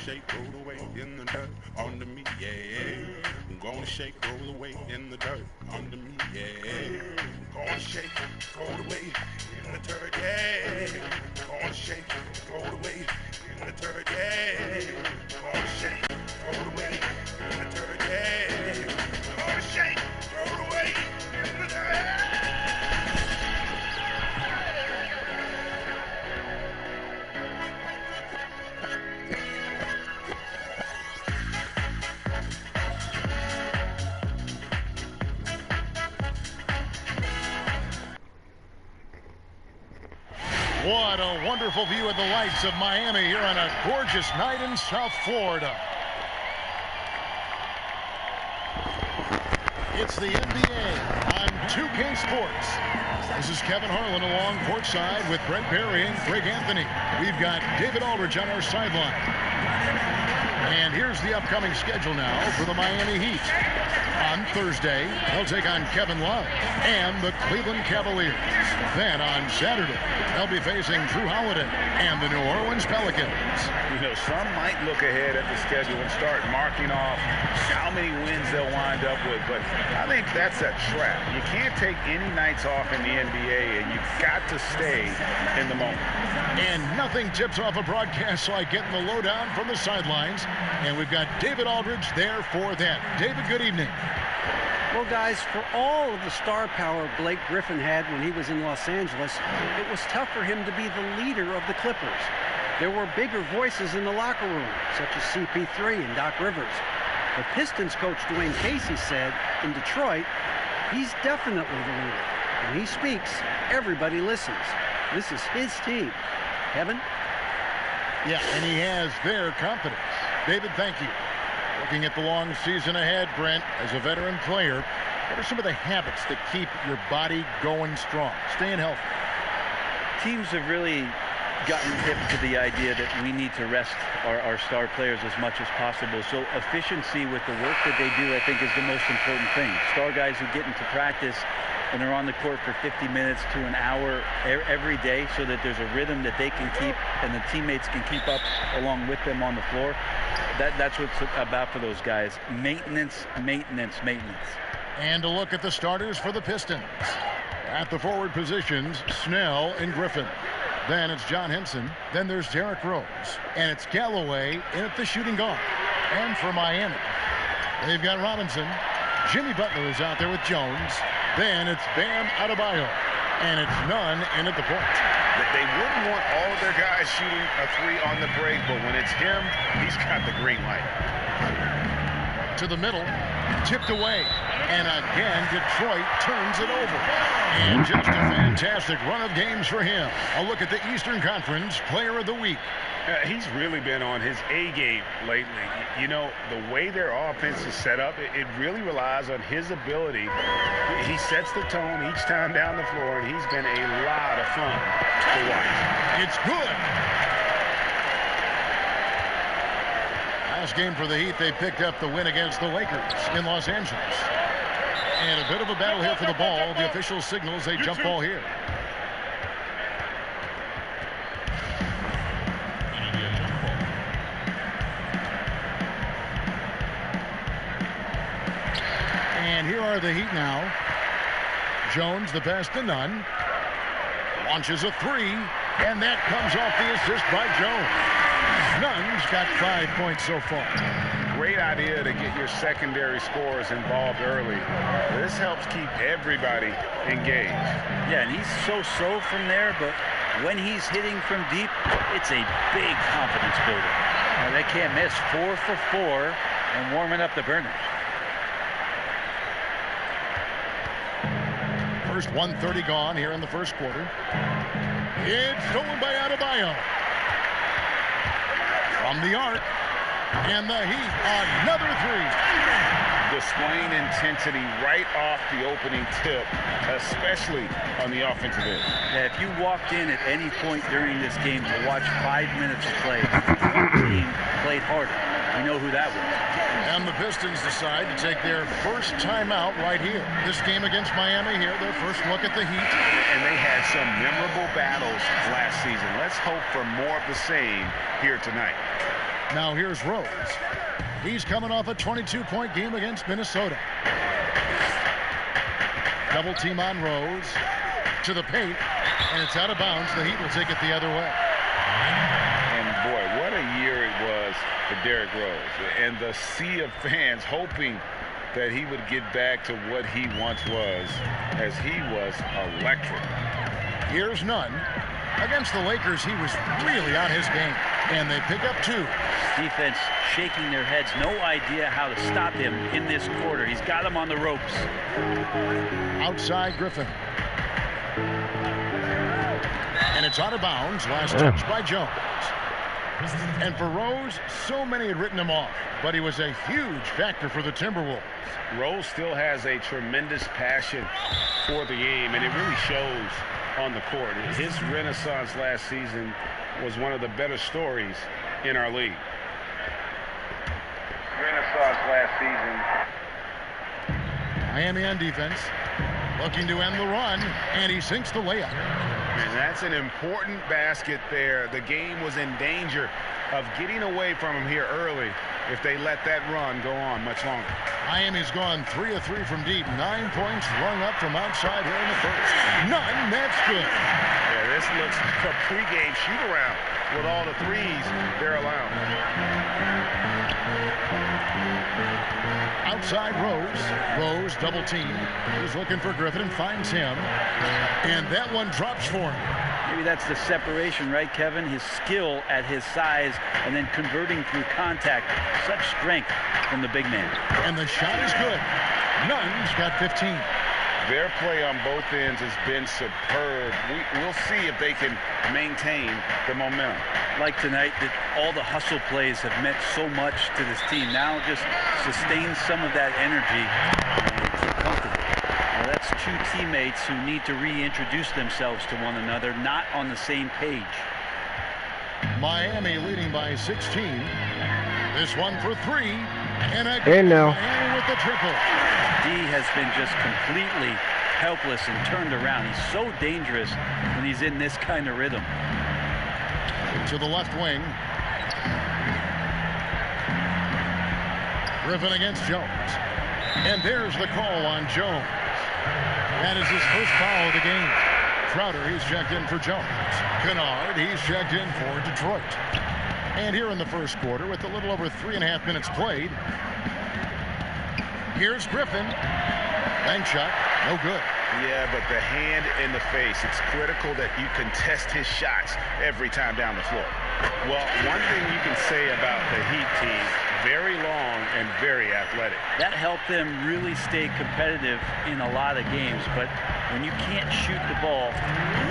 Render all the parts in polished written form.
shake, roll away in the dirt under me, yeah. I'm gonna shake, roll away in the dirt under me, yeah. Gonna shake, roll away in the dirt, yeah. Gonna shake, roll away in the dirt, yeah. Gonna shake, roll away in the dirt, yeah. Gonna shake, roll away in the dirt. What a wonderful view of the lights of Miami here on a gorgeous night in South Florida. It's the NBA on 2K Sports. This is Kevin Harlan along courtside with Brent Barry and Greg Anthony. We've got David Aldridge on our sideline. And here's the upcoming schedule now for the Miami Heat. On Thursday, they'll take on Kevin Love and the Cleveland Cavaliers. Then on Saturday, they'll be facing Drew Holiday and the New Orleans Pelicans. You know, some might look ahead at the schedule and start marking off how many wins they'll wind up with, but I think that's a trap. You can't take any nights off in the NBA, and you've got to stay in the moment. And nothing tips off a broadcast like getting the lowdown from the sidelines, and we've got David Aldridge there for that. David, good evening. Well, guys, for all of the star power Blake Griffin had when he was in Los Angeles, it was tough for him to be the leader of the Clippers. There were bigger voices in the locker room, such as CP3 and Doc Rivers. The Pistons coach Dwayne Casey said, in Detroit, he's definitely the leader. When he speaks, everybody listens. This is his team. Kevin? Yeah, and he has their confidence. David, thank you. Looking at the long season ahead, Brent, as a veteran player, what are some of the habits that keep your body going strong, staying healthy? Teams have really gotten hip to the idea that we need to rest our star players as much as possible. So efficiency with the work that they do, I think, is the most important thing. Star guys who get into practice and are on the court for 50 minutes to an hour every day so that there's a rhythm that they can keep and the teammates can keep up along with them on the floor. That's what it's about for those guys. Maintenance, maintenance, maintenance. And a look at the starters for the Pistons. At the forward positions, Snell and Griffin. Then it's John Henson. Then there's Derrick Rose. And it's Galloway in at the shooting guard. And for Miami, they've got Robinson. Jimmy Butler is out there with Jones. Then it's Bam Adebayo. And it's Nunn in at the point. They wouldn't want all of their guys shooting a three on the break, but when it's him, he's got the green light. To the middle, tipped away. And again, Detroit turns it over. And just a fantastic run of games for him. A look at the Eastern Conference Player of the Week. He's really been on his A game lately. You know, the way their offense is set up, it really relies on his ability. He sets the tone each time down the floor, and he's been a lot of fun to watch. It's good. Last game for the Heat, they picked up the win against the Lakers in Los Angeles. And a bit of a battle here for the ball. The official signals a jump ball here. And here are the Heat now. Jones, the pass to Nunn. Launches a three, and that comes off the assist by Jones. Nunn's got 5 points so far. Great idea to get your secondary scorers involved early. This helps keep everybody engaged. Yeah, and he's so from there, but when he's hitting from deep, it's a big confidence builder. Now, they can't miss. 4 for 4 and warming up the burners. First 1:30 gone here in the first quarter. It's stolen by Adebayo. From the arc. And the Heat, another three. Displaying intensity right off the opening tip, especially on the offensive end. Yeah, if you walked in at any point during this game to watch 5 minutes of play, one team played harder. We know who that was. And the Pistons decide to take their first timeout right here. This game against Miami here, their first look at the Heat. And they had some memorable battles last season. Let's hope for more of the same here tonight. Now here's Rose. He's coming off a 22-point game against Minnesota. Double team on Rose. To the paint. And it's out of bounds. The Heat will take it the other way. And boy, what a year it was for Derrick Rose. And the sea of fans hoping that he would get back to what he once was, as he was electric. Here's Nunn. Against the Lakers, he was really on his game. And they pick up 2. Defense shaking their heads. No idea how to stop him in this quarter. He's got him on the ropes. Outside Griffin. And it's out of bounds. Last touch by Jones. And for Rose, so many had written him off, but he was a huge factor for the Timberwolves. Rose still has a tremendous passion for the game, and it really shows on the court. His renaissance last season was one of the better stories in our league. Renaissance last season. Miami on defense, looking to end the run, and he sinks the layup. And that's an important basket there. The game was in danger of getting away from him here early if they let that run go on much longer. Miami's gone 3 of 3 from deep. 9 points rung up from outside here in the first. None, that's good. Yeah, this looks like a pregame shoot-around with all the threes they're allowing. Outside Rose. Rose double team. He's looking for Griffin and finds him. And that one drops for him. Maybe that's the separation, right, Kevin? His skill at his size and then converting through contact. Such strength from the big man. And the shot is good. Nunn's got 15. Their play on both ends has been superb. We'll see if they can maintain the momentum. Like tonight, that all the hustle plays have meant so much to this team. Now just sustain some of that energy and keep comfortable. Well, that's 2 teammates who need to reintroduce themselves to one another, not on the same page. Miami leading by 16. This one for 3. And now Miami with the triple. D has been just completely helpless and turned around. He's so dangerous when he's in this kind of rhythm. To the left wing. Griffin against Jones. And there's the call on Jones. That is his first foul of the game. Crowder, he's checked in for Jones. Kennard, he's checked in for Detroit. And here in the first quarter, with a little over 3.5 minutes played, here's Griffin. Bank shot, no good. Yeah, but the hand in the face, it's critical that you contest his shots every time down the floor. Well, one thing you can say about the Heat team, very long and very athletic. That helped them really stay competitive in a lot of games, but when you can't shoot the ball,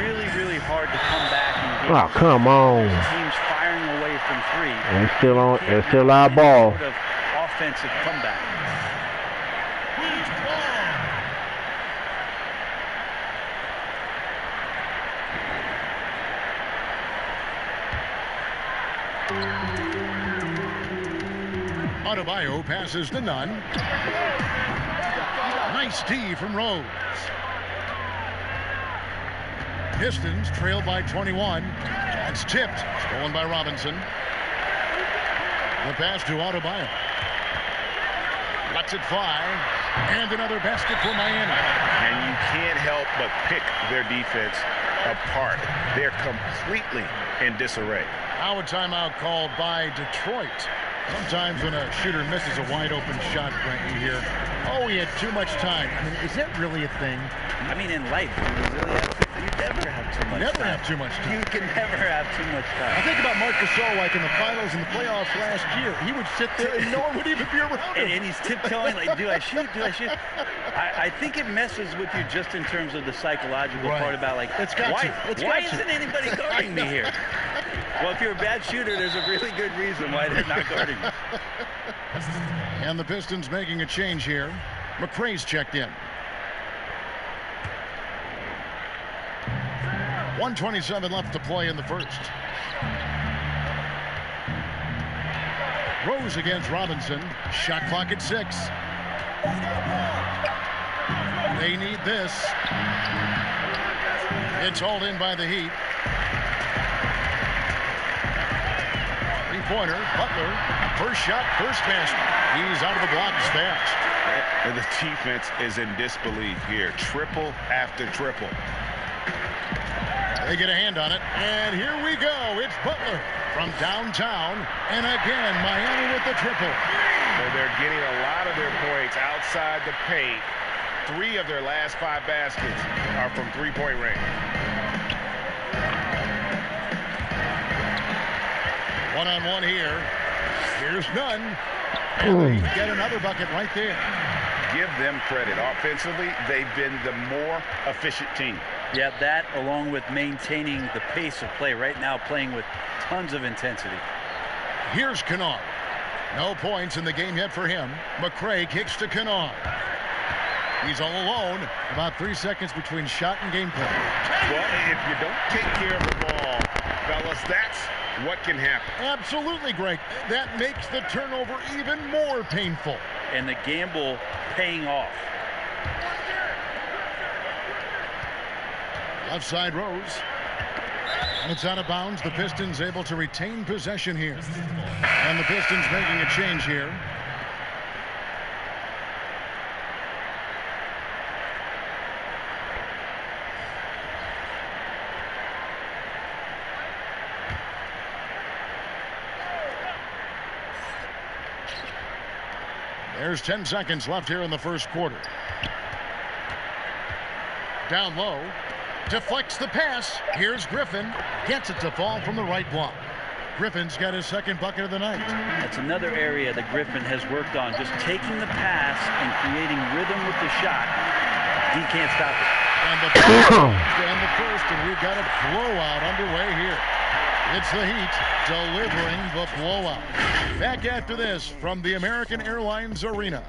really, really hard to come back and get. Oh, come on. Teams firing away from 3. It's still on. It's still our ball. Sort of offensive comeback. Adebayo passes to Nunn. Nice D from Rose. Pistons trailed by 21. That's tipped. Stolen by Robinson. The pass to Adebayo. Lets it fly. And another basket for Miami. And you can't help but pick their defense apart. They're completely in disarray. Now a timeout called by Detroit. Sometimes when a shooter misses a wide-open shot, Frankie, here, oh, he had too much time. I mean, is that really a thing? I mean, in life, you never have too much time. Never have too much time. You can never have too much time. I think about Marc Gasol, like in the finals and the playoffs last year. He would sit there and no one would even be around him. And he's tiptoeing like, do I shoot? Do I shoot? I think it messes with you just in terms of the psychological part about, like, why isn't anybody guarding me here? Well, if you're a bad shooter, there's a really good reason why they're not guarding you. And the Pistons making a change here. McRae's checked in. 1:27 left to play in the first. Rose against Robinson. Shot clock at 6. They need this. It's hauled in by the Heat. three-pointer. Butler, first shot, first basket. He's out of the blocks fast. And the defense is in disbelief here. Triple after triple. They get a hand on it, and here we go. It's Butler from downtown, and again, Miami with the triple. So they're getting a lot of their points outside the paint. 3 of their last 5 baskets are from three-point range. One-on-one here. Here's none. And they get another bucket right there. Give them credit. Offensively, they've been the more efficient team. Yeah, that along with maintaining the pace of play right now, playing with tons of intensity. Here's Kennard. No points in the game yet for him. McCray kicks to Kennard. He's all alone. About 3 seconds between shot and gameplay. Well, if you don't take care of the ball, fellas, that's what can happen. Absolutely, Greg. That makes the turnover even more painful. And the gamble paying off. Left side Rose. It's out of bounds. The Pistons able to retain possession here. And the Pistons making a change here. There's 10 seconds left here in the first quarter. Down low. Deflects the pass. Here's Griffin. Gets it to fall from the right block. Griffin's got his second bucket of the night. That's another area that Griffin has worked on. Just taking the pass and creating rhythm with the shot. He can't stop it. And the first, and we've got a blowout underway here. It's the Heat delivering the blowout. Back after this from the American Airlines Arena.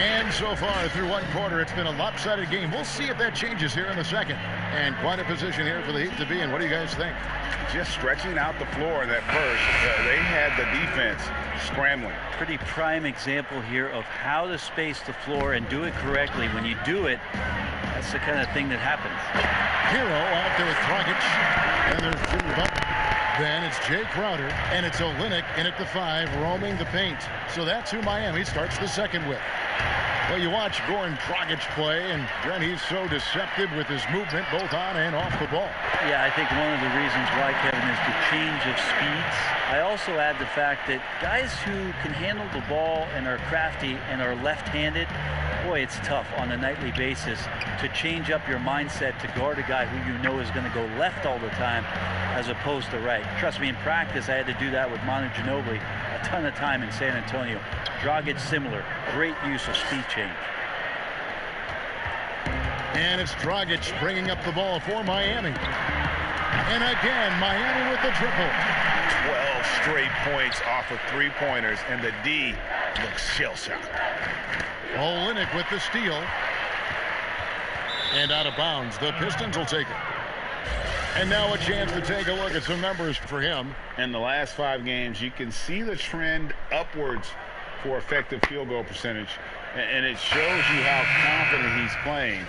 And so far through one quarter, it's been a lopsided game. We'll see if that changes here in the second. And quite a position here for the Heat to be in. What do you guys think? Just stretching out the floor in that first. They had the defense scrambling. Pretty prime example here of how to space the floor and do it correctly. When you do it, that's the kind of thing that happens. Hero out there with Dragic. And there's Jimmy Butler. Then it's Jay Crowder, and it's Olynyk in at the 5, roaming the paint. So that's who Miami starts the second with. Well, you watch Goran Dragic play, and Brent, he's so deceptive with his movement both on and off the ball. Yeah, I think one of the reasons why, Kevin, is the change of speeds. I also add the fact that guys who can handle the ball and are crafty and are left-handed, boy, it's tough on a nightly basis to change up your mindset to guard a guy who you know is going to go left all the time as opposed to right. Trust me, in practice, I had to do that with Manu Ginobili a ton of time in San Antonio. Dragic similar. Great use of speed change. And it's Dragic bringing up the ball for Miami. And again, Miami with the triple. 12 straight points off of three-pointers, and the D looks shell-shocked. Olynyk with the steal. And out of bounds. The Pistons will take it. And now a chance to take a look at some numbers for him. In the last 5 games, you can see the trend upwards for effective field goal percentage. And it shows you how confident he's playing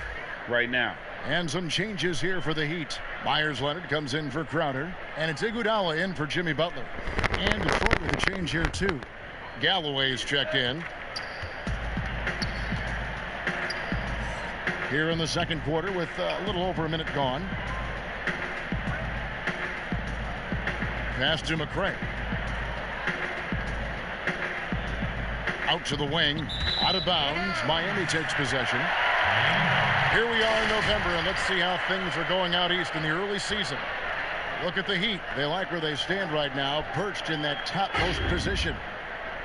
right now. And some changes here for the Heat. Myers Leonard comes in for Crowder. And it's Iguodala in for Jimmy Butler. And Detroit with a change here, too. Galloway's checked in. Here in the second quarter with a little over a minute gone. Pass to McCray. Out to the wing. Out of bounds. Miami takes possession. Here we are in November, and let's see how things are going out east in the early season. Look at the Heat. They like where they stand right now, perched in that topmost position.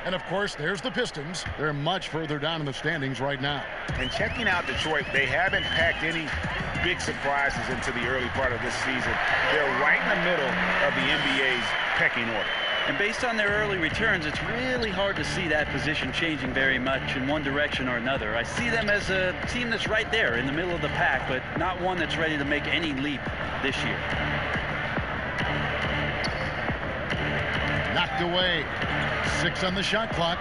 And, of course, there's the Pistons. They're much further down in the standings right now. And checking out Detroit, they haven't packed any big surprises into the early part of this season. They're right in the middle of the NBA's pecking order. And based on their early returns, it's really hard to see that position changing very much in one direction or another. I see them as a team that's right there in the middle of the pack, but not one that's ready to make any leap this year. Knocked away. 6 on the shot clock.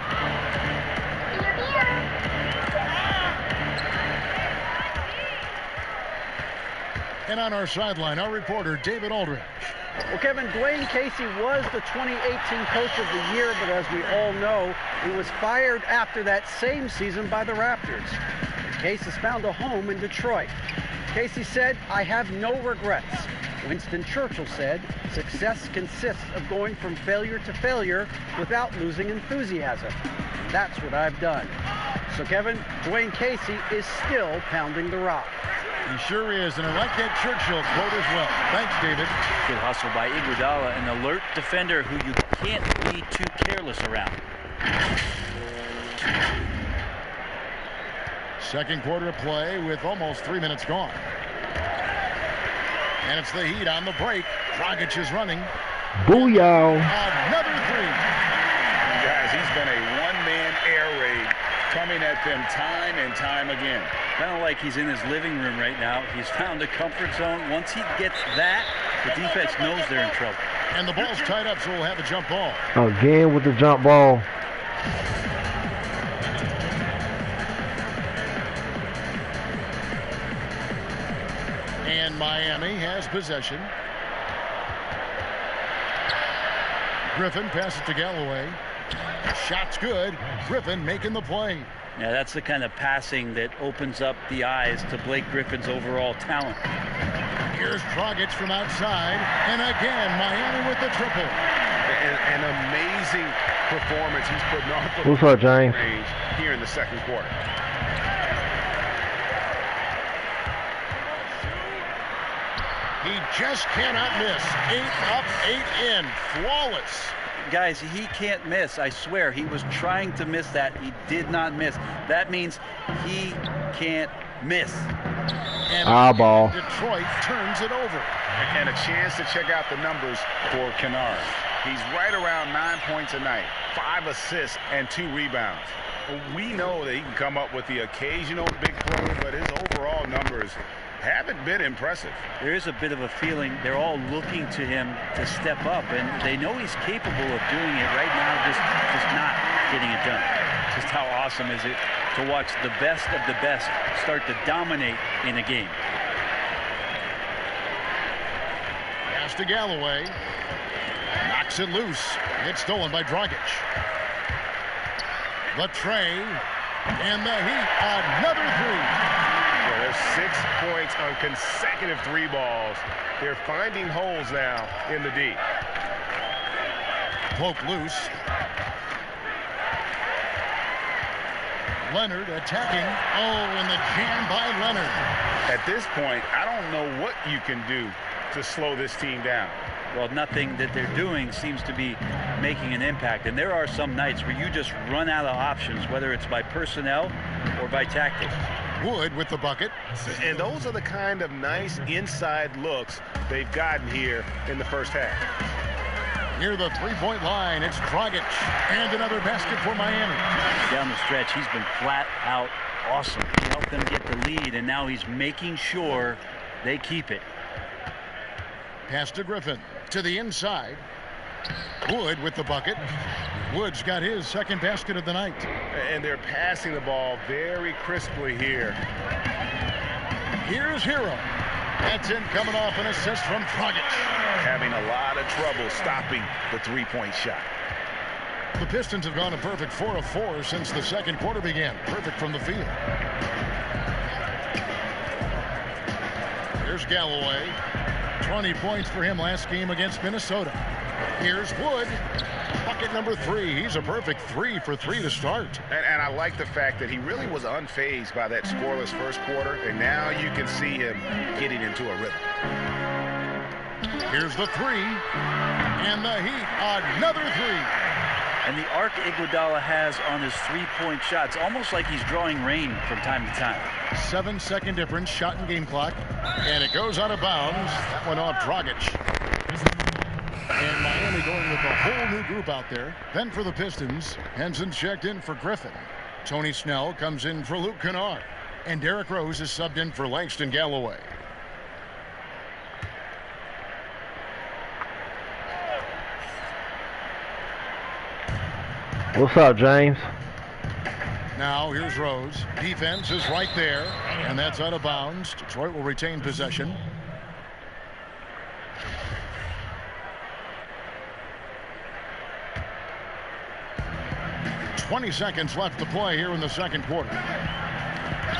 And on our sideline, our reporter, David Aldridge. Well, Kevin, Dwayne Casey was the 2018 Coach of the Year, but as we all know, he was fired after that same season by the Raptors. Casey has found a home in Detroit. Casey said, "I have no regrets." Winston Churchill said, "Success consists of going from failure to failure without losing enthusiasm. That's what I've done." So, Kevin, Dwayne Casey is still pounding the rock. He sure is, and I like that Churchill quote as well. Thanks, David. Good hustle by Iguodala, an alert defender who you can't be too careless around. Second quarter of play with almost 3 minutes gone. And it's the Heat on the break. Dragic is running. Booyah. Another three. Guys, he's been a one-man air raid coming at them time and time again. Kind of like he's in his living room right now. He's found a comfort zone. Once he gets that, the defense knows they're in trouble. And the ball's tied up, so we'll have a jump ball. Again with the jump ball. And Miami has possession. Griffin passes to Galloway. Shot's good. Griffin making the play. Yeah, that's the kind of passing that opens up the eyes to Blake Griffin's overall talent. Here's Dragic from outside. And again, Miami with the triple. An amazing performance he's putting off of What's up, James? range here in the second quarter. He just cannot miss. 8 up, 8 in. Flawless. Guys, he can't miss. I swear, he was trying to miss that. He did not miss. That means he can't miss. And Eyeball. Detroit turns it over. And a chance to check out the numbers for Kennard. He's right around 9 points a night, 5 assists, and 2 rebounds. We know that he can come up with the occasional big play, but his overall numbers haven't been impressive. There is a bit of a feeling they're all looking to him to step up, and they know he's capable of doing it right now, just not getting it done. Just how awesome is it to watch the best of the best start to dominate in a game. Pass to Galloway. Knocks it loose. It's stolen by Dragic. Latrey. And the Heat, another three. Well, there's 6 points on consecutive 3 balls. They're finding holes now in the D. Poke loose. Leonard attacking. Oh, and the jam by Leonard. At this point, I don't know what you can do to slow this team down. Well, nothing that they're doing seems to be making an impact. And there are some nights where you just run out of options, whether it's by personnel or by tactics. Wood with the bucket. And those are the kind of nice inside looks they've gotten here in the first half. Near the three-point line, it's Dragic. And another basket for Miami. Down the stretch, he's been flat out awesome. He helped them get the lead, and now he's making sure they keep it. Pass to Griffin. To the inside. Wood with the bucket. Wood's got his second basket of the night. And they're passing the ball very crisply here. Here's Hero. That's in, coming off an assist from Dragic. Having a lot of trouble stopping the three-point shot. The Pistons have gone a perfect 4 of 4 since the second quarter began. Perfect from the field. Here's Galloway. 20 points for him last game against Minnesota. Here's Wood. Bucket number 3. He's a perfect 3 for 3 to start. And I like the fact that he really was unfazed by that scoreless first quarter, and now you can see him getting into a rhythm. Here's the 3. And the Heat, another 3. And the arc Iguodala has on his three-point shots, almost like he's drawing rain from time to time. 7-second difference, shot and game clock. And it goes out of bounds. That went off Dragic. And Miami going with a whole new group out there. Then for the Pistons, Henson's checked in for Griffin. Tony Snell comes in for Luke Kennard. And Derrick Rose is subbed in for Langston Galloway. What's up, James? Now here's Rose. Defense is right there, and that's out of bounds. Detroit will retain possession. "20 seconds left to play here in the second quarter.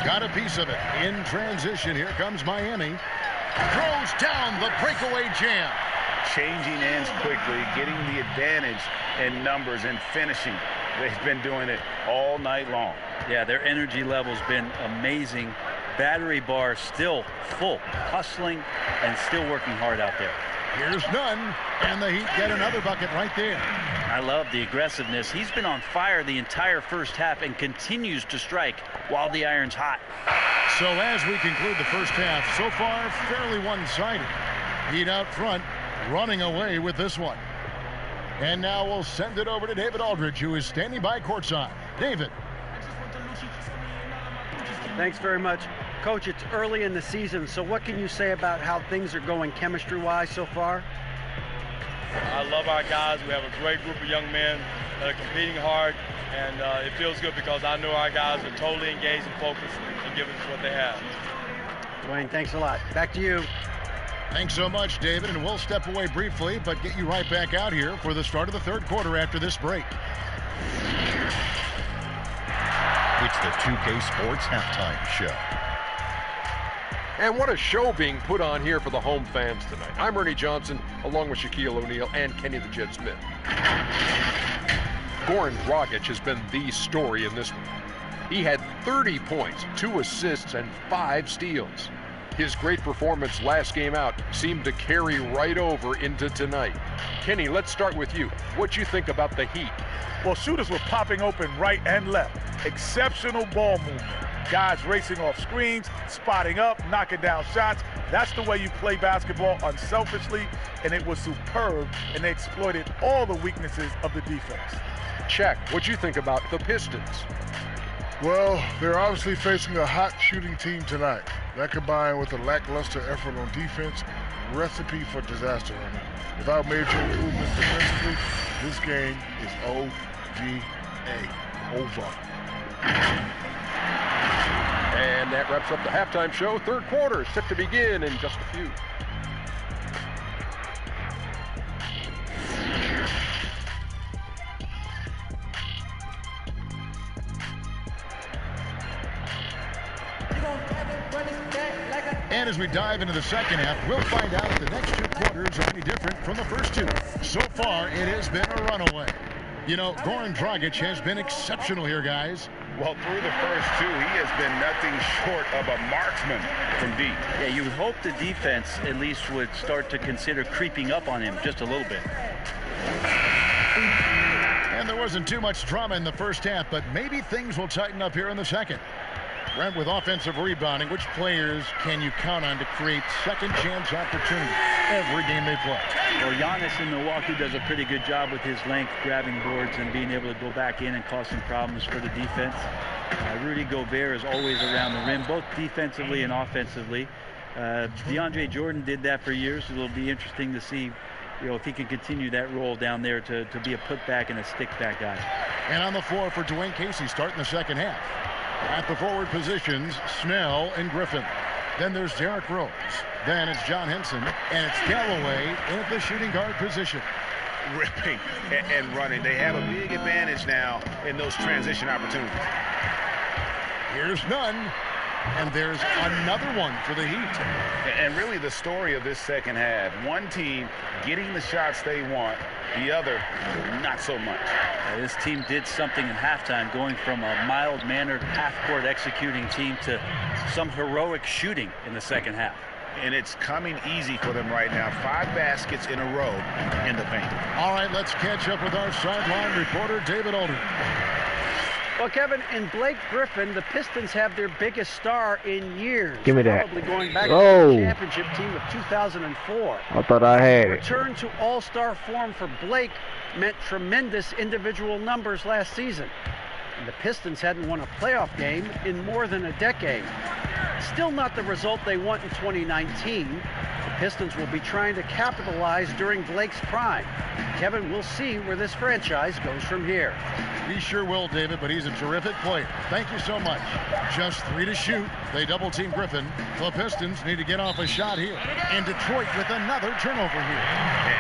Got a piece of it. In transition, here comes Miami. Throws down the breakaway jam. Changing ends quickly, getting the advantage in numbers and finishing. They've been doing it all night long. Yeah, their energy level's been amazing. Battery bar still full, hustling and still working hard out there. Here's Nunn, and the Heat get another bucket right there. I love the aggressiveness. He's been on fire the entire first half and continues to strike while the iron's hot. So as we conclude the first half, so far fairly one-sided. Heat out front, running away with this one. And now we'll send it over to David Aldridge, who is standing by courtside. David. Thanks very much. Coach, it's early in the season, so what can you say about how things are going chemistry-wise so far? I love our guys. We have a great group of young men that are competing hard, and it feels good because I know our guys are totally engaged and focused and giving us what they have. Dwayne, thanks a lot. Back to you. Thanks so much, David, and we'll step away briefly, but get you right back out here for the start of the third quarter after this break. It's the 2K Sports Halftime Show. And what a show being put on here for the home fans tonight. I'm Ernie Johnson, along with Shaquille O'Neal and Kenny the Jet Smith. Goran Dragic has been the story in this one. He had 30 points, 2 assists, and 5 steals. His great performance last game out seemed to carry right over into tonight. Kenny, let's start with you. What you think about the Heat? Well, shooters were popping open right and left. Exceptional ball movement. Guys racing off screens, spotting up, knocking down shots. That's the way you play basketball unselfishly, and it was superb, and they exploited all the weaknesses of the defense. Check. What you think about the Pistons? Well, they're obviously facing a hot shooting team tonight. That combined with a lackluster effort on defense, recipe for disaster. Without major improvements defensively, this game is OVA, over. And that wraps up the halftime show. Third quarter is set to begin in just a few. And as we dive into the second half, we'll find out if the next two quarters are any different from the first two. So far, it has been a runaway. You know, Goran Dragic has been exceptional here, guys. Well, through the first two, he has been nothing short of a marksman from deep. Yeah, you would hope the defense at least would start to consider creeping up on him just a little bit. And there wasn't too much drama in the first half, but maybe things will tighten up here in the second. Brent, with offensive rebounding, which players can you count on to create second chance opportunities every game they play? Well, Giannis in Milwaukee does a pretty good job with his length, grabbing boards and being able to go back in and cause some problems for the defense. Rudy Gobert is always around the rim, both defensively and offensively. DeAndre Jordan did that for years. It'll be interesting to see, you know, if he can continue that role down there to be a putback and a stick-back guy. And on the floor for Dwayne Casey starting the second half. At the forward positions, Snell and Griffin. Then there's Derrick Rose. Then it's John Henson, and it's Galloway in at the shooting guard position. Ripping and running. They have a big advantage now in those transition opportunities. Here's Nunn, and there's another one for the Heat. And really the story of this second half, one team getting the shots they want, the other not so much. This team did something in halftime, going from a mild-mannered half-court executing team to some heroic shooting in the second half. And it's coming easy for them right now. 5 baskets in a row in the paint. All right, let's catch up with our sideline reporter, David Aldridge. Well, Kevin, in Blake Griffin, the Pistons have their biggest star in years. Give me that. Probably going back to Oh. the championship team of 2004. I thought I had it. Return to all-star form for Blake meant tremendous individual numbers last season. And the Pistons hadn't won a playoff game in more than a decade. Still not the result they want in 2019. The Pistons will be trying to capitalize during Blake's prime. Kevin, we'll see where this franchise goes from here. We sure will, David, but he's a terrific player. Thank you so much. Just 3 to shoot. They double-team Griffin. The Pistons need to get off a shot here. And Detroit with another turnover here.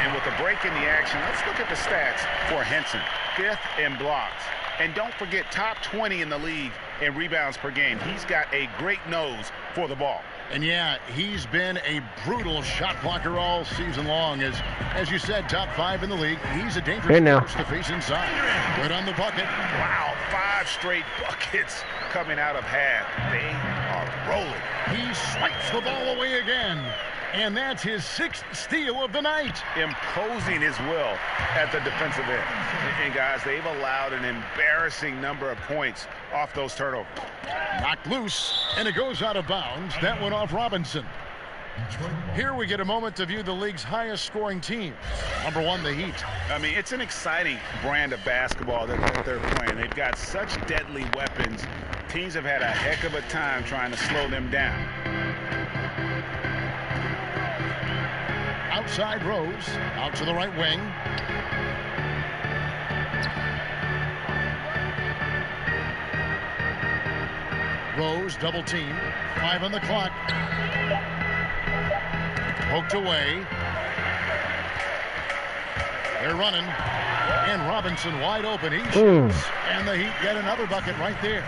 And with a break in the action, let's look at the stats for Henson. 5th in blocks. And don't forget, top 20 in the league in rebounds per game. He's got a great nose for the ball. And yeah, he's been a brutal shot blocker all season long. As you said, top 5 in the league. He's a dangerous force to face inside. Good on the bucket. Wow, 5 straight buckets coming out of half. They are rolling. He swipes the ball away again. And that's his 6th steal of the night. Imposing his will at the defensive end. And guys, they've allowed an embarrassing number of points off those turnovers. Knocked loose, and it goes out of bounds. That went off Robinson. Here we get a moment to view the league's highest scoring teams. Number 1, the Heat. I mean, it's an exciting brand of basketball that they're playing. They've got such deadly weapons. Teams have had a heck of a time trying to slow them down. Outside Rose, out to the right wing. Rose double team, 5 on the clock. Poked away. They're running, and Robinson wide open. He shoots, and the Heat get another bucket right there.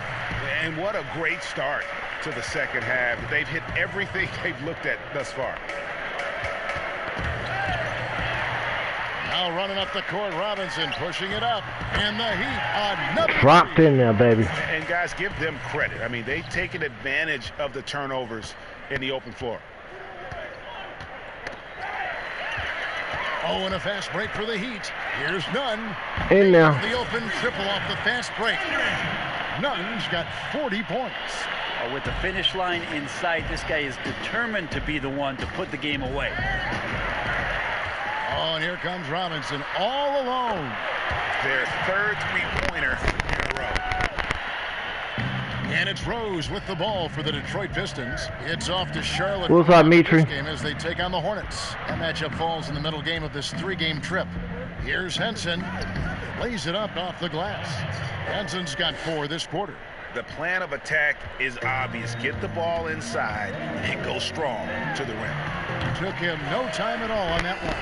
And what a great start to the second half. They've hit everything they've looked at thus far. Now running up the court, Robinson pushing it up, and the Heat another dropped in there, baby. And guys, give them credit. I mean, they've taken advantage of the turnovers in the open floor. Oh, and a fast break for the Heat. Here's Nunn. In now. The open triple off the fast break. Nunn's got 40 points. With the finish line in sight, this guy is determined to be the one to put the game away. Oh, and here comes Robinson all alone. Their 3rd three-pointer in a row. And it's Rose with the ball for the Detroit Pistons. It's off to Charlotte. What's up, Mitri? Game as they take on the Hornets. That matchup falls in the middle game of this 3-game trip. Here's Henson. Lays it up off the glass. Henson's got 4 this quarter. The plan of attack is obvious. Get the ball inside and go strong to the rim. Took him no time at all on that one.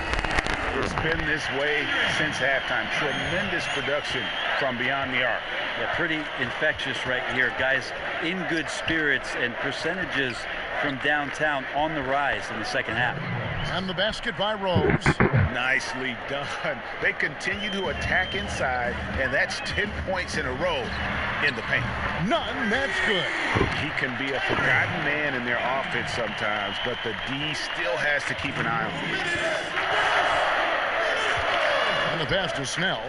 It's been this way since halftime. Tremendous production from beyond the arc. Yeah, pretty infectious right here. Guys in good spirits, and percentages from downtown on the rise in the second half. And the basket by Rose. Nicely done. They continue to attack inside, and that's 10 points in a row in the paint. None, that's good. He can be a forgotten man in their offense sometimes, but the D still has to keep an eye on him. And the pass to Snell.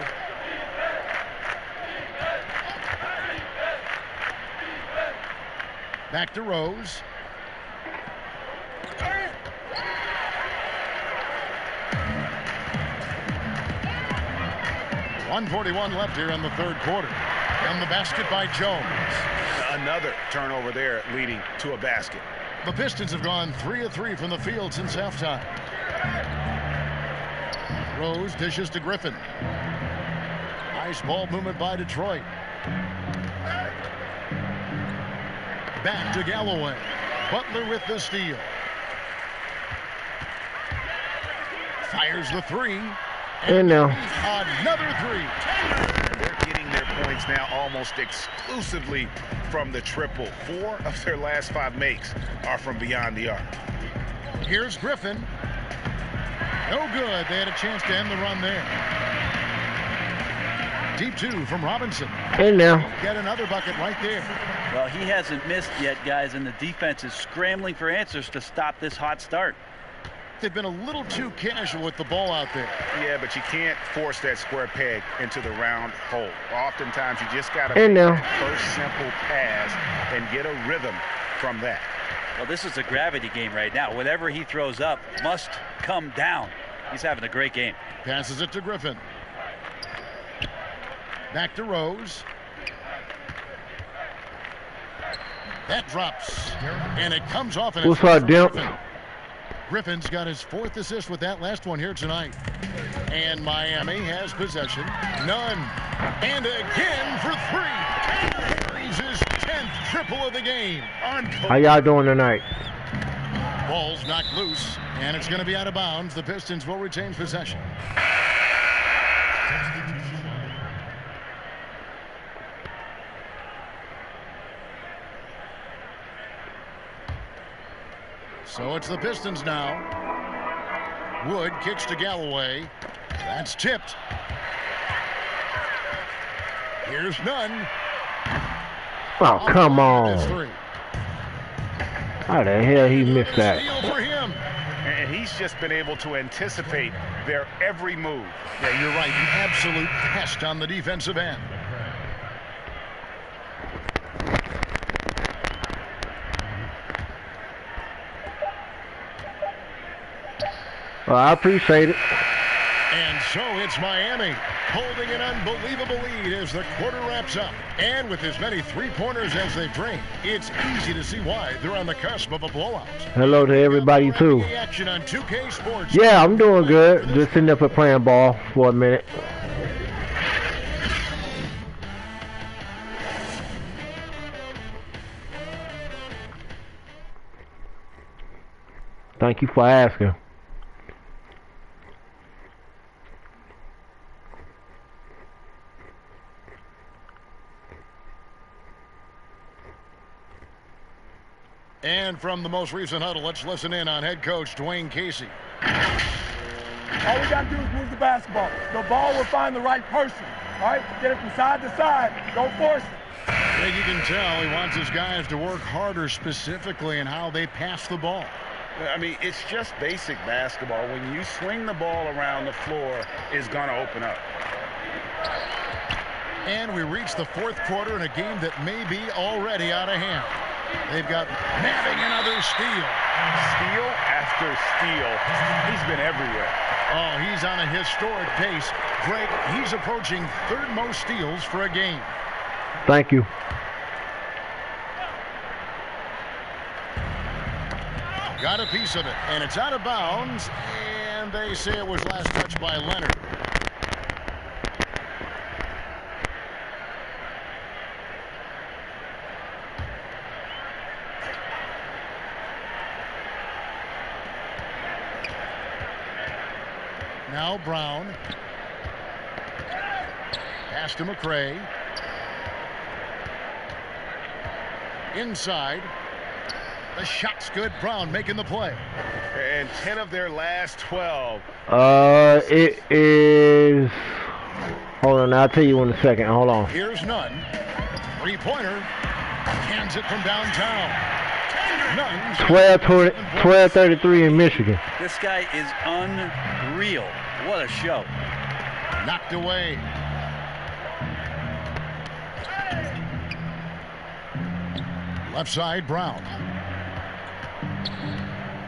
Back to Rose. .141 left here in the 3rd quarter. And the basket by Jones. Another turnover there, leading to a basket. The Pistons have gone 3 of 3 from the field since halftime. Rose dishes to Griffin. Nice ball movement by Detroit. Back to Galloway. Butler with the steal. Fires the 3. And now. Another 3. And they're getting their points now almost exclusively from the triple. 4 of their last 5 makes are from beyond the arc. Here's Griffin. No good. They had a chance to end the run there. Deep 2 from Robinson. And now. Get another bucket right there. Well, he hasn't missed yet, guys, and the defense is scrambling for answers to stop this hot start. they've been a little too casual with the ball out there. Yeah, but you can't force that square peg into the round hole. Oftentimes, you just got to Hey, make now. that first simple pass and get a rhythm from that. Well, this is a gravity game right now. Whatever he throws up must come down. He's having a great game. Passes it to Griffin. Back to Rose. That drops. And it comes off. And What's up, Dimp? Griffin's got his 4th assist with that last one here tonight. And Miami has possession. None. And again for 3. He's his 10th triple of the game. How y'all doing tonight? Ball's knocked loose, and it's going to be out of bounds. The Pistons will retain possession. So it's the Pistons now. Wood kicks to Galloway. That's tipped. Here's none. Oh, come It's on. 3. How the hell he missed that? Steal for him. And he's just been able to anticipate their every move. Yeah, you're right. An absolute pest on the defensive end. Well, I appreciate it. And so it's Miami holding an unbelievable lead as the quarter wraps up. And with as many three-pointers as they've drained, it's easy to see why they're on the cusp of a blowout. Hello to everybody, too. The action on 2K Sports. Yeah, I'm doing good. Just sitting up and playing ball for a minute. Thank you for asking. And from the most recent huddle, let's listen in on head coach Dwayne Casey. All we got to do is move the basketball. The ball will find the right person. All right? Get it from side to side. Don't force it. I think you can tell he wants his guys to work harder specifically in how they pass the ball. I mean, it's just basic basketball. When you swing the ball around the floor, it's going to open up. And we reach the 4th quarter in a game that may be already out of hand. They've got nabbing another steal. Steal after steal. He's been everywhere. Oh, he's on a historic pace. Greg, he's approaching 3rd most steals for a game. Thank you. Got a piece of it, and it's out of bounds, and they say it was last touched by Leonard. Now Brown. Pass to McCray. Inside. The shot's good. Brown making the play. And 10 of their last 12. It is... Hold on, I'll tell you in a second. Hold on. Here's none. 3-pointer. Hands it from downtown. None. 12-33 in Michigan. This guy is unreal. What a show. Knocked away. Left side, Brown.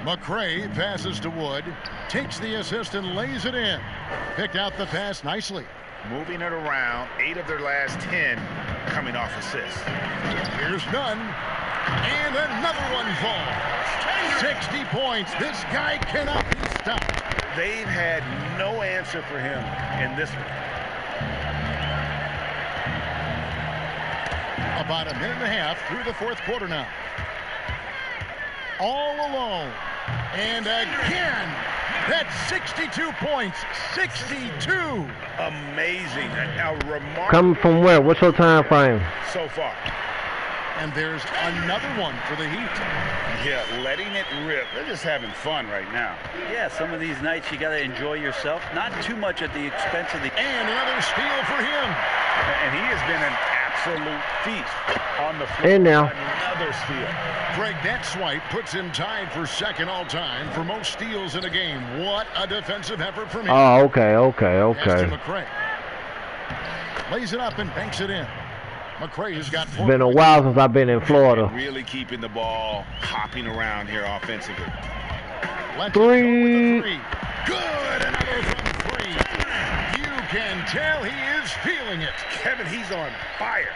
McCray passes to Wood. Takes the assist and lays it in. Picked out the pass nicely. Moving it around. 8 of their last 10 coming off assists. Here's none. And another one falls. 60 points. This guy cannot be stopped. They've had no answer for him in this one. About a minute and a half through the 4th quarter now. All alone. And again, that's 62 points. 62. Amazing. How remarkable. Coming from where? What's your time frame? So far. And there's another one for the Heat. Yeah, letting it rip. They're just having fun right now. Yeah, some of these nights you got to enjoy yourself. Not too much at the expense of the... And another steal for him. And he has been an absolute feast on the floor. And now. Another steal. Greg, that swipe puts him tied for second all-time for most steals in a game. What a defensive effort from him. Oh, okay. Pass to McCray. Lays it up and banks it in. McCray has got 4. It's been a while since I've been in Florida. Really keeping the ball hopping around here offensively. Three. Good. Another from 3. You can tell he is feeling it. Kevin, he's on fire.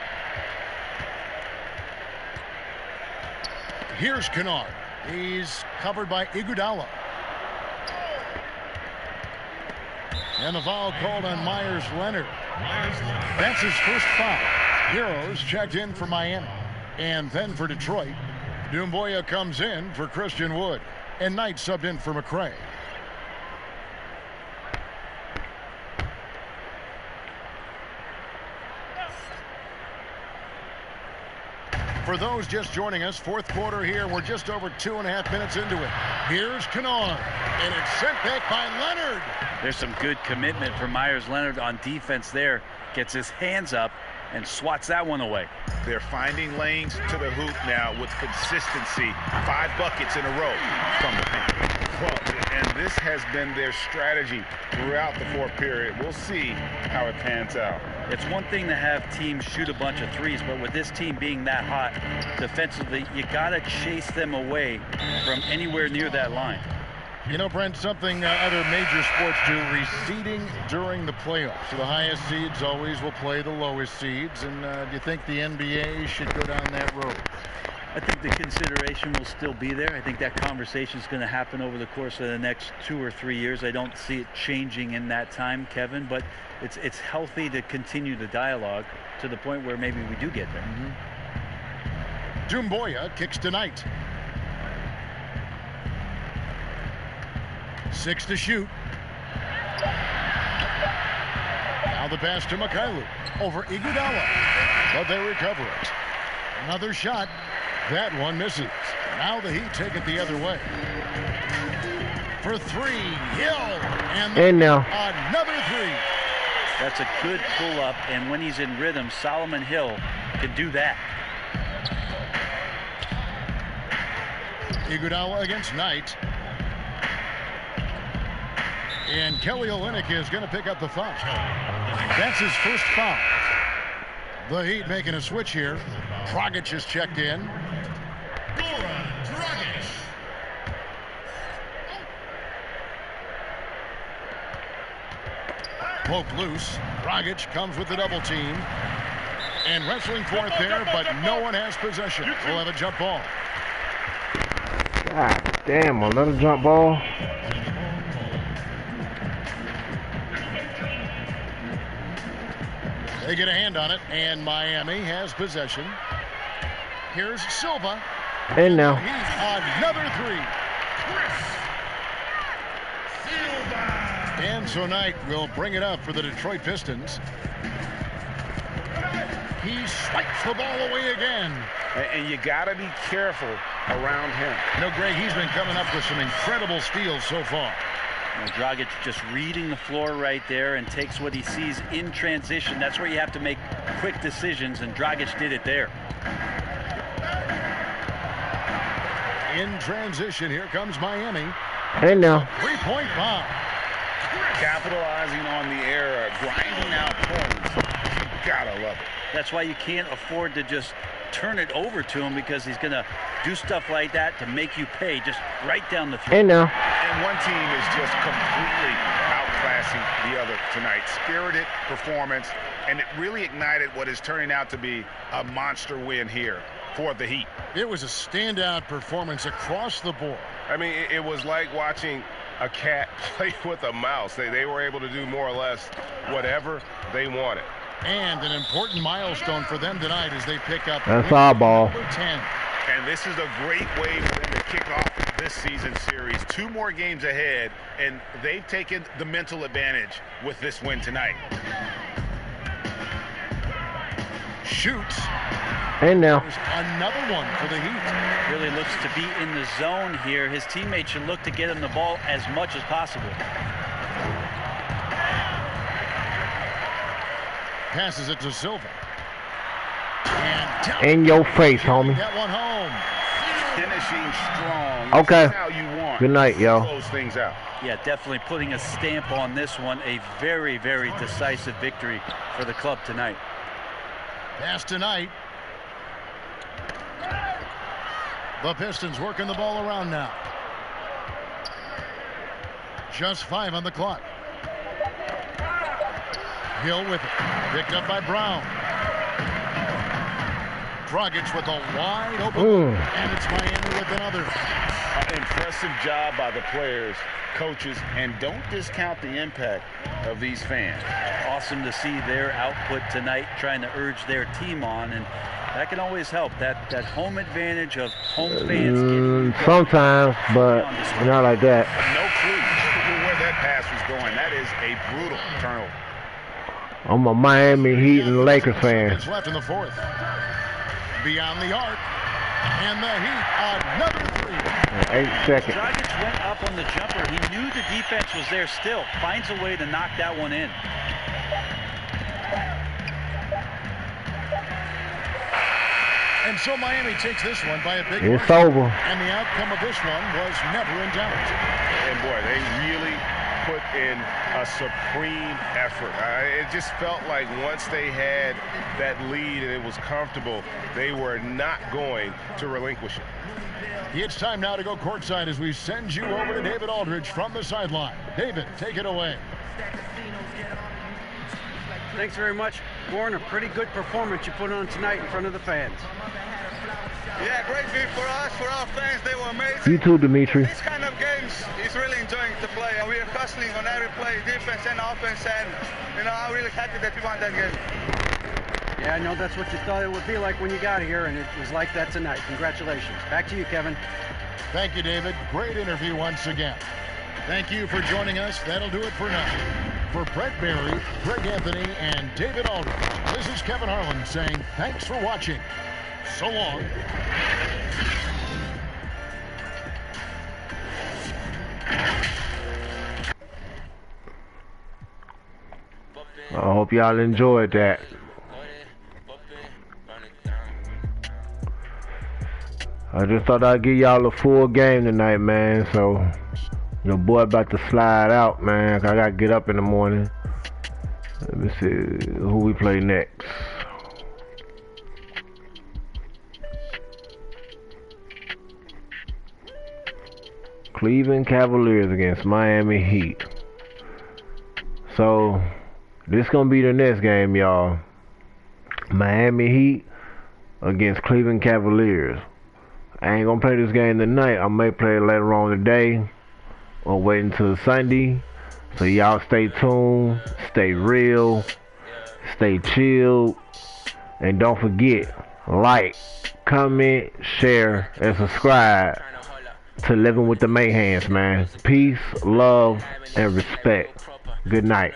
Here's Kennard. He's covered by Iguodala. And the foul called on Myers-Leonard. That's his first foul. Heroes checked in for Miami. And then for Detroit, Doumbouya comes in for Christian Wood. And Knight subbed in for McCray. For those just joining us, fourth quarter here. We're just over 2.5 minutes into it. Here's Kennard, and it's sent back by Leonard. There's some good commitment from Myers-Leonard on defense there. Gets his hands up and swats that one away. They're finding lanes to the hoop now with consistency. 5 buckets in a row from the paint. Well, and this has been their strategy throughout the fourth period. We'll see how it pans out. It's one thing to have teams shoot a bunch of threes, but with this team being that hot defensively, you got to chase them away from anywhere near that line. You know, Brent, something other major sports do, receding during the playoffs. So the highest seeds always will play the lowest seeds. And do you think the NBA should go down that road? I think the consideration will still be there. I think that conversation is going to happen over the course of the next 2 or 3 years. I don't see it changing in that time, Kevin, but it's healthy to continue the dialogue to the point where maybe we do get there. Doumbouya kicks to Knight. 6 to shoot. Now the pass to Mikhailuk over Iguodala, but they recover it. Another shot. That one misses. Now the Heat take it the other way. For 3, Hill. And now. Another 3. That's a good pull-up, and when he's in rhythm, Solomon Hill can do that. Iguodala against Knight. And Kelly Olynyk is going to pick up the foul. That's his first foul. The Heat making a switch here. Dragic is checked in. Poke loose. Dragic comes with the double team. And wrestling for it there, but no one has possession. We'll have a jump ball. God damn, another jump ball. They get a hand on it, and Miami has possession. Here's Silva. And now. Another 3. And so Knight will bring it up for the Detroit Pistons. He swipes the ball away again. And you got to be careful around him. No, Greg, he's been coming up with some incredible steals so far. Dragic just reading the floor right there and takes what he sees in transition. That's where you have to make quick decisions, and Dragic did it there. In transition, here comes Miami. And now. 3-point bomb. Capitalizing on the error, grinding out points. You gotta love it. That's why you can't afford to just turn it over to him, because he's going to do stuff like that to make you pay just right down the throat. And now. And one team is just completely outclassing the other tonight. Spirited performance, and it really ignited what is turning out to be a monster win here for the Heat. It was a standout performance across the board. I mean, it was like watching a cat play with a mouse. They were able to do more or less whatever they wanted. And an important milestone for them tonight as they pick up That's our ball. number 10. And this is a great way for them to kick off this season series. 2 more games ahead, and they've taken the mental advantage with this win tonight. Shoots. And now. There's another one for the Heat. Really looks to be in the zone here. His teammates should look to get him the ball as much as possible. Passes it to Silva. In your face, homie. That one home. Finishing strong. Okay. How you want. Good night, yo. Close things out. Yeah, definitely putting a stamp on this one. A very, very decisive victory for the club tonight. Pass tonight. The Pistons working the ball around now. Just 5 on the clock. Hill with it. Picked up by Brown. Dragic with a wide open. And it's Miami with another. Impressive job by the players, coaches, and don't discount the impact of these fans. Awesome to see their output tonight, trying to urge their team on, and that can always help. That home advantage of home fans. Sometimes, but not like that. No clue where that pass was going. That is a brutal turnover. I'm a Miami Heat and Lakers fan. It's left in the fourth. Beyond the arc. And the Heat, another 3. 8 seconds. Dragic went up on the jumper. He knew the defense was there still. Finds a way to knock that one in. And so Miami takes this one by a big It's margin. over. And the outcome of this one was never in doubt. And boy, they really put in a supreme effort. It just felt like once they had that lead and it was comfortable, they were not going to relinquish it. It's time now to go courtside as we send you over to David Aldridge from the sideline. David, take it away. Thanks very much, Warren. A pretty good performance you put on tonight in front of the fans. Yeah, great game for us, for our fans. They were amazing. You too, Dimitri. These kind of games is really enjoying to play, and we are hustling on every play, defense and offense, and I'm really happy that we won that game. Yeah, I know that's what you thought it would be like when you got here, and it was like that tonight. Congratulations. Back to you, Kevin. Thank you, David. Great interview once again. Thank you for joining us. That'll do it for now. For Brett Barry, Greg Anthony, and David Aldridge, this is Kevin Harlan saying thanks for watching. So long. I hope y'all enjoyed that. I just thought I'd give y'all a full game tonight, man. So, your boy about to slide out, man. I gotta get up in the morning. Let me see who we play next. Cleveland Cavaliers against Miami Heat. So, this gonna be the next game, y'all. Miami Heat against Cleveland Cavaliers. I ain't gonna play this game tonight. I may play it later on today or wait until Sunday. So y'all stay tuned, stay real, stay chilled, and don't forget, like, comment, share, and subscribe to Living with the Mayhands, man. Peace, love, and respect. Good night.